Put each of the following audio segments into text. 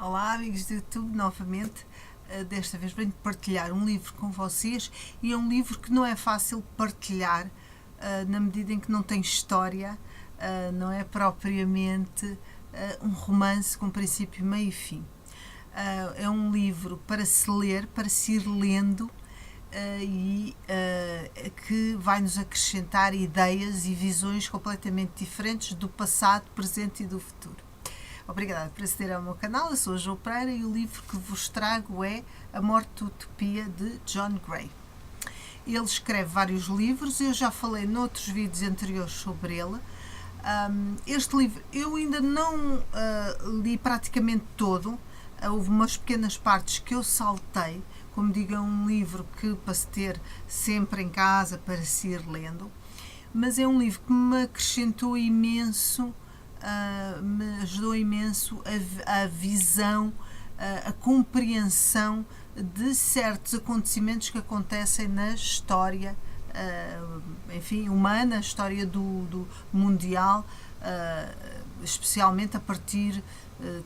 Olá, amigos do YouTube, novamente. Desta vez venho partilhar um livro com vocês e é um livro que não é fácil partilhar na medida em que não tem história, não é propriamente um romance com princípio, meio e fim. É um livro para se ler, para se ir lendo e que vai nos acrescentar ideias e visões completamente diferentes do passado, presente e do futuro. Obrigada por aceder ao meu canal, eu sou a Jo Pereira e o livro que vos trago é A Morte-Utopia, de John Gray. Ele escreve vários livros, eu já falei noutros vídeos anteriores sobre ele. Este livro eu ainda não li praticamente todo, houve umas pequenas partes que eu saltei. Como digo, é um livro que para se ter sempre em casa, para se ir lendo, mas é um livro que me acrescentou imenso, me ajudou imenso a visão, a compreensão de certos acontecimentos que acontecem na história, enfim, humana, a história do mundial, especialmente a partir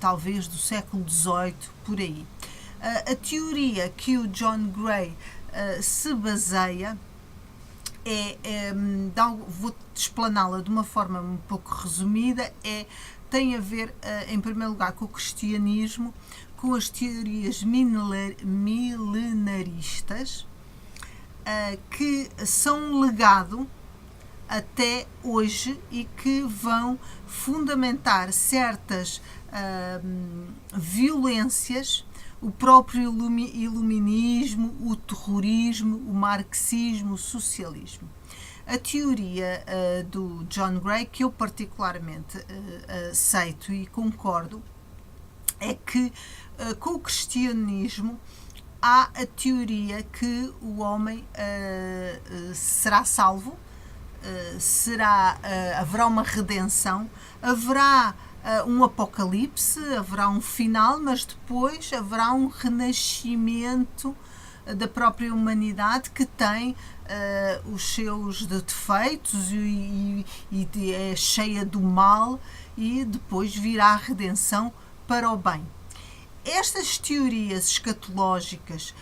talvez do século XVIII, por aí. A teoria que o John Gray se baseia vou explaná-la de uma forma um pouco resumida, tem a ver, em primeiro lugar, com o cristianismo, com as teorias milenaristas, que são um legado até hoje e que vão fundamentar certas violências, o próprio iluminismo, o terrorismo, o marxismo, o socialismo. A teoria do John Gray, que eu particularmente aceito e concordo, é que com o cristianismo há a teoria que o homem será salvo, haverá uma redenção, haverá um apocalipse, haverá um final, mas depois haverá um renascimento da própria humanidade que tem os seus defeitos e é cheia do mal, e depois virá a redenção para o bem. Estas teorias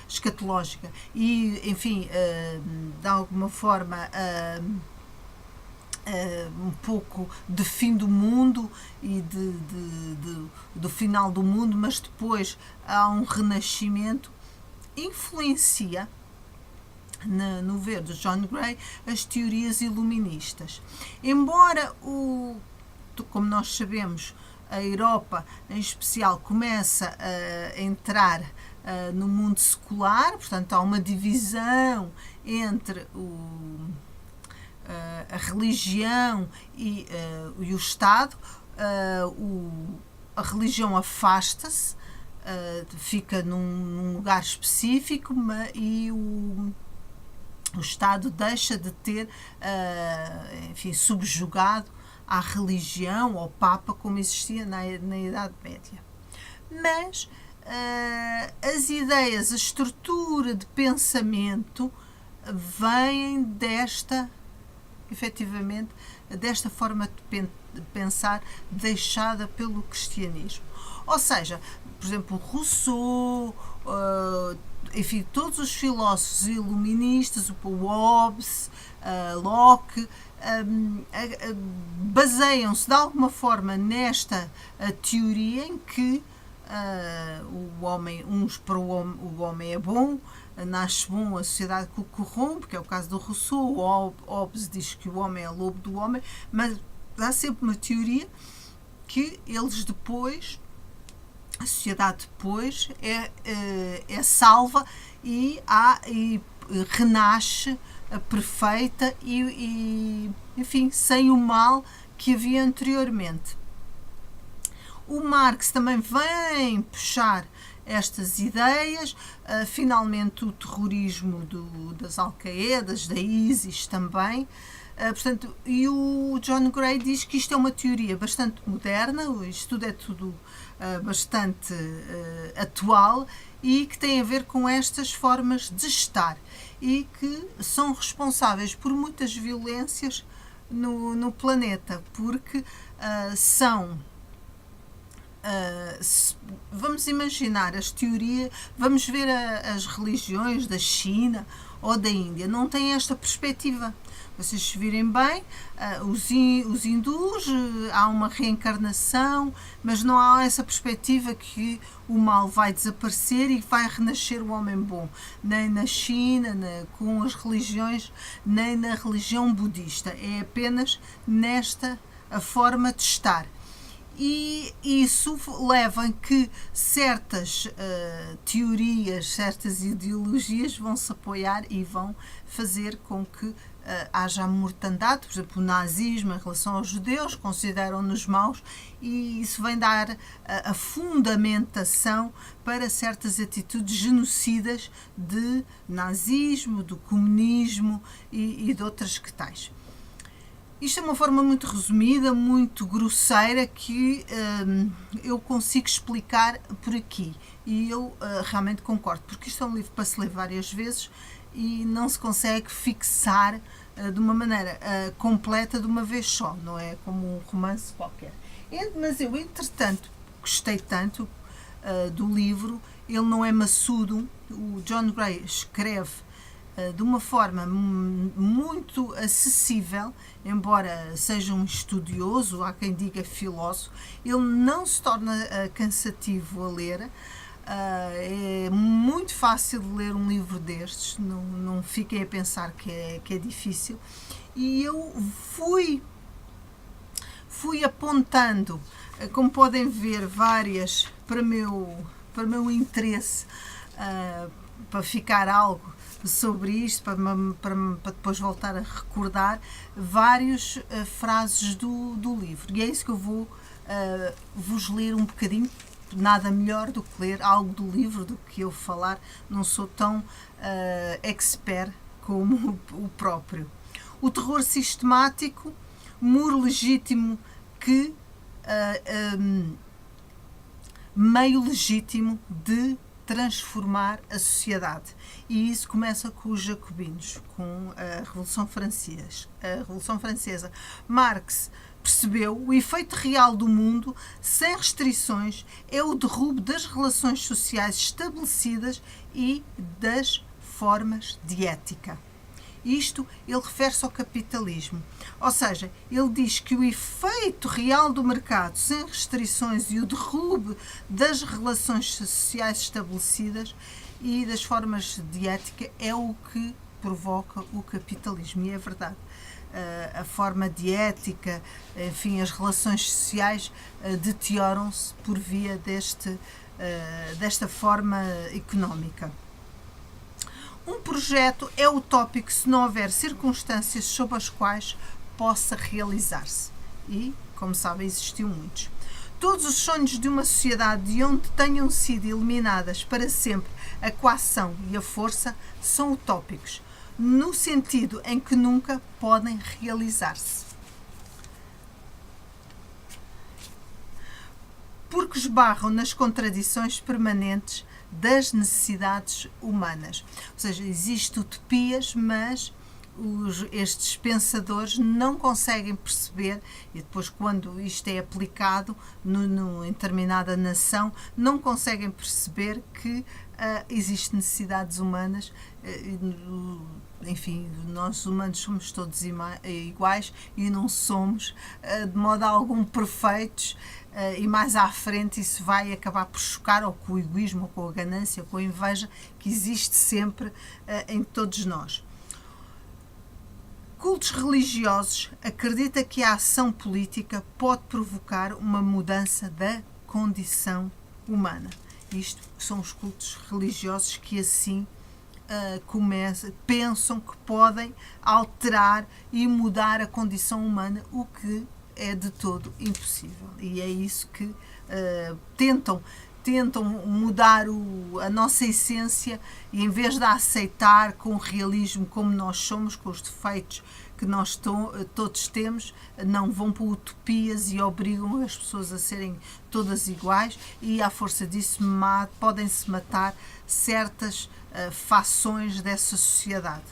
escatológica e, enfim, de alguma forma um pouco de fim do mundo e do final do mundo, mas depois há um renascimento, influencia, no ver do John Gray, as teorias iluministas. Embora, como nós sabemos, a Europa em especial começa a entrar no mundo secular, portanto há uma divisão entre a religião e o Estado. A religião afasta-se, fica num lugar específico, e o Estado deixa de ter, enfim, subjugado à religião, ao Papa, como existia na Idade Média. Mas as ideias, a estrutura de pensamento vêm efetivamente, desta forma de pensar deixada pelo cristianismo. Ou seja, por exemplo, Rousseau, enfim, todos os filósofos iluministas, o Hobbes, Locke, baseiam-se de alguma forma nesta teoria em que o homem é bom, nasce bom, a sociedade que o corrompe, que é o caso do Rousseau. O Hobbes diz que o homem é lobo do homem, mas há sempre uma teoria que eles depois, a sociedade depois é salva e renasce perfeita e, enfim, sem o mal que havia anteriormente. O Marx também vem puxar estas ideias, finalmente o terrorismo das Al-Qaedas, da ISIS também. Portanto, e o John Gray diz que isto é uma teoria bastante moderna, isto tudo é tudo bastante atual, e que tem a ver com estas formas de estar e que são responsáveis por muitas violências no planeta, porque são vamos imaginar as teorias, vamos ver as religiões da China ou da Índia, não têm esta perspectiva. Vocês se virem bem, os hindus, há uma reencarnação, mas não há essa perspectiva que o mal vai desaparecer e vai renascer o homem bom. Nem na China, com as religiões, nem na religião budista. É apenas nesta a forma de estar. E isso leva a que certas teorias, certas ideologias vão se apoiar e vão fazer com que haja mortandade. Por exemplo, o nazismo em relação aos judeus, consideram-nos maus, e isso vem dar a fundamentação para certas atitudes genocidas de nazismo, do comunismo e de outras que tais. Isto é uma forma muito resumida, muito grosseira, que eu consigo explicar por aqui. E eu realmente concordo, porque isto é um livro para se ler várias vezes e não se consegue fixar de uma maneira completa de uma vez só, não é como um romance qualquer. Mas eu, entretanto, gostei tanto do livro. Ele não é maçudo. O John Gray escreve de uma forma muito acessível, embora seja um estudioso, há quem diga filósofo. Ele não se torna cansativo a ler. É muito fácil de ler um livro destes, não fiquem a pensar que é difícil. E eu fui apontando, como podem ver, várias para meu interesse, para ficar algo sobre isto, para depois voltar a recordar várias frases do livro. E é isso que eu vou vos ler um bocadinho. Nada melhor do que ler algo do livro do que eu falar. Não sou tão expert como o próprio. O terror sistemático, muro legítimo que meio legítimo de transformar a sociedade. E isso começa com os jacobinos, com a Revolução Francesa. Marx percebeu o efeito real do mundo sem restrições é o derrubo das relações sociais estabelecidas e das formas de ética. Isto ele refere-se ao capitalismo. Ou seja, ele diz que o efeito real do mercado sem restrições e o derrube das relações sociais estabelecidas e das formas de ética é o que provoca o capitalismo. E é verdade. A forma de ética, enfim, as relações sociais deterioram-se por via desta forma económica. Um projeto é utópico se não houver circunstâncias sob as quais possa realizar-se. E, como sabem, existiam muitos. Todos os sonhos de uma sociedade de onde tenham sido eliminadas para sempre a coação e a força são utópicos, no sentido em que nunca podem realizar-se. Porque esbarram nas contradições permanentes das necessidades humanas. Ou seja, existem utopias, mas estes pensadores não conseguem perceber, e depois quando isto é aplicado em determinada nação, não conseguem perceber que existem necessidades humanas. Enfim, nós humanos somos todos iguais e não somos de modo algum perfeitos, e mais à frente isso vai acabar por chocar ou com o egoísmo, ou com a ganância, ou com a inveja que existe sempre em todos nós. Cultos religiosos acreditam que a ação política pode provocar uma mudança da condição humana. Isto são os cultos religiosos que assim pensam que podem alterar e mudar a condição humana, o que é de todo impossível. E é isso que tentam mudar a nossa essência, e em vez de aceitar com o realismo como nós somos, com os defeitos que nós todos temos, não vão para utopias e obrigam as pessoas a serem todas iguais, e à força disso podem-se matar certas fações dessa sociedade.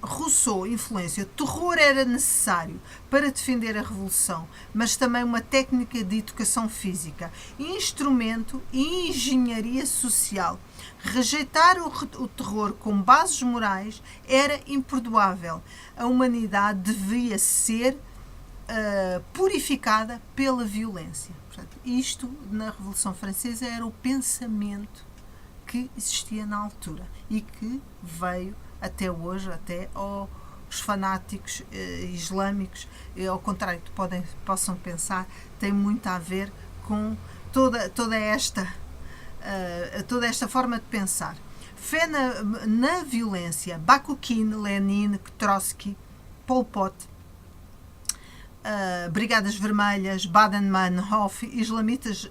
Rousseau, influência. Terror era necessário para defender a revolução, mas também uma técnica de educação física, instrumento e engenharia social. Rejeitar o terror com bases morais era imperdoável. A humanidade devia ser purificada pela violência. Portanto, isto, na Revolução Francesa, era o pensamento que existia na altura e que veio até hoje, até aos fanáticos islâmicos, ao contrário do que possam pensar, tem muito a ver com toda esta forma de pensar. Fé na violência. Bakunin, Lenin, Trotsky, Pol Pot, Brigadas Vermelhas, Baden-Meinhof,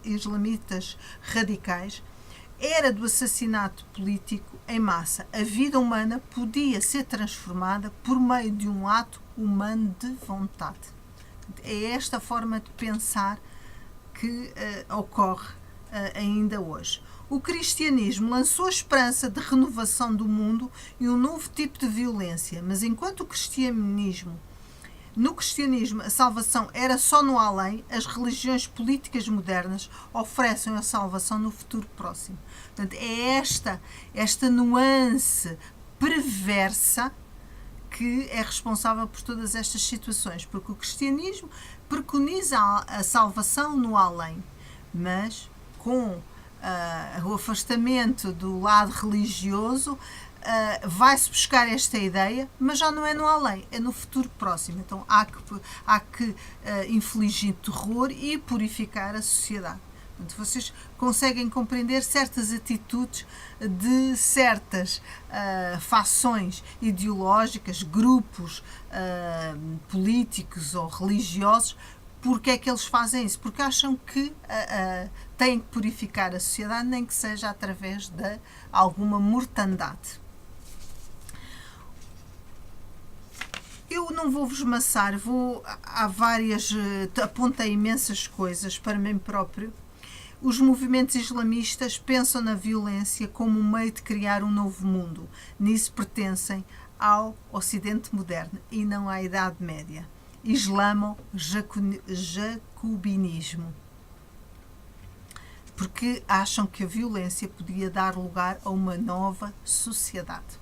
islamitas radicais, era do assassinato político em massa. A vida humana podia ser transformada por meio de um ato humano de vontade. É esta forma de pensar que ocorre ainda hoje. O cristianismo lançou a esperança de renovação do mundo e um novo tipo de violência, mas enquanto no cristianismo a salvação era só no além, as religiões políticas modernas oferecem a salvação no futuro próximo. Portanto, é esta nuance perversa que é responsável por todas estas situações, porque o cristianismo preconiza a salvação no além, mas com o afastamento do lado religioso, vai-se buscar esta ideia, mas já não é no além, é no futuro próximo. Então há que infligir terror e purificar a sociedade. Portanto, vocês conseguem compreender certas atitudes de certas fações ideológicas, grupos políticos ou religiosos. Porque é que eles fazem isso? Porque acham que têm que purificar a sociedade, nem que seja através de alguma mortandade. Eu não vou-vos maçar, apontei imensas coisas para mim próprio. Os movimentos islamistas pensam na violência como um meio de criar um novo mundo. Nisso pertencem ao Ocidente moderno e não à Idade Média. Islamo-jacobinismo. Porque acham que a violência podia dar lugar a uma nova sociedade.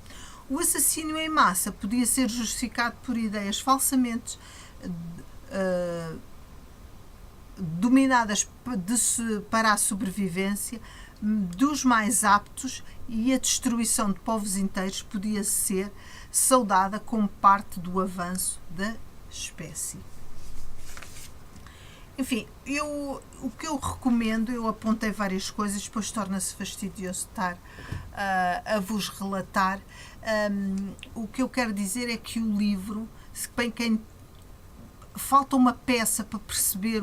O assassínio em massa podia ser justificado por ideias falsamente dominadas para a sobrevivência dos mais aptos, e a destruição de povos inteiros podia ser saudada como parte do avanço da espécie. Enfim, o que eu recomendo, eu apontei várias coisas, depois torna-se fastidioso estar a vos relatar. O que eu quero dizer é que o livro, falta uma peça para perceber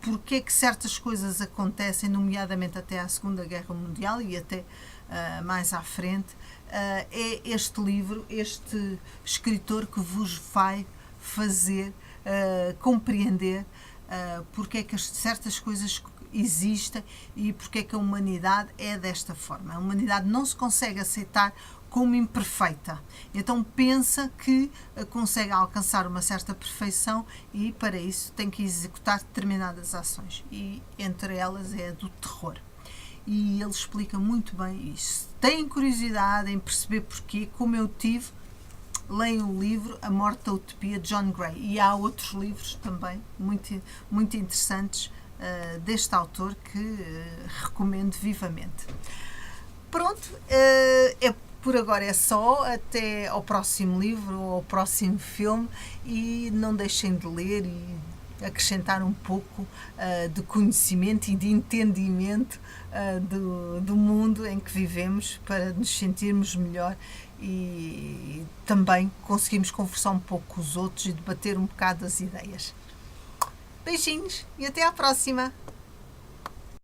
porque é que certas coisas acontecem, nomeadamente até à Segunda Guerra Mundial e até mais à frente, é este livro, este escritor que vos vai fazer compreender porque é que certas coisas existem e porque é que a humanidade é desta forma. A humanidade não se consegue aceitar como imperfeita. Então pensa que consegue alcançar uma certa perfeição e para isso tem que executar determinadas ações. E entre elas é a do terror. E ele explica muito bem isso. Se têm curiosidade em perceber porquê, como eu tive, leiam o livro A Morte da Utopia, de John Gray. E há outros livros também muito, muito interessantes deste autor que recomendo vivamente. Pronto, por agora é só, até ao próximo livro ou ao próximo filme, e não deixem de ler e acrescentar um pouco de conhecimento e de entendimento do mundo em que vivemos, para nos sentirmos melhor e também conseguimos conversar um pouco com os outros e debater um bocado as ideias. Beijinhos e até à próxima!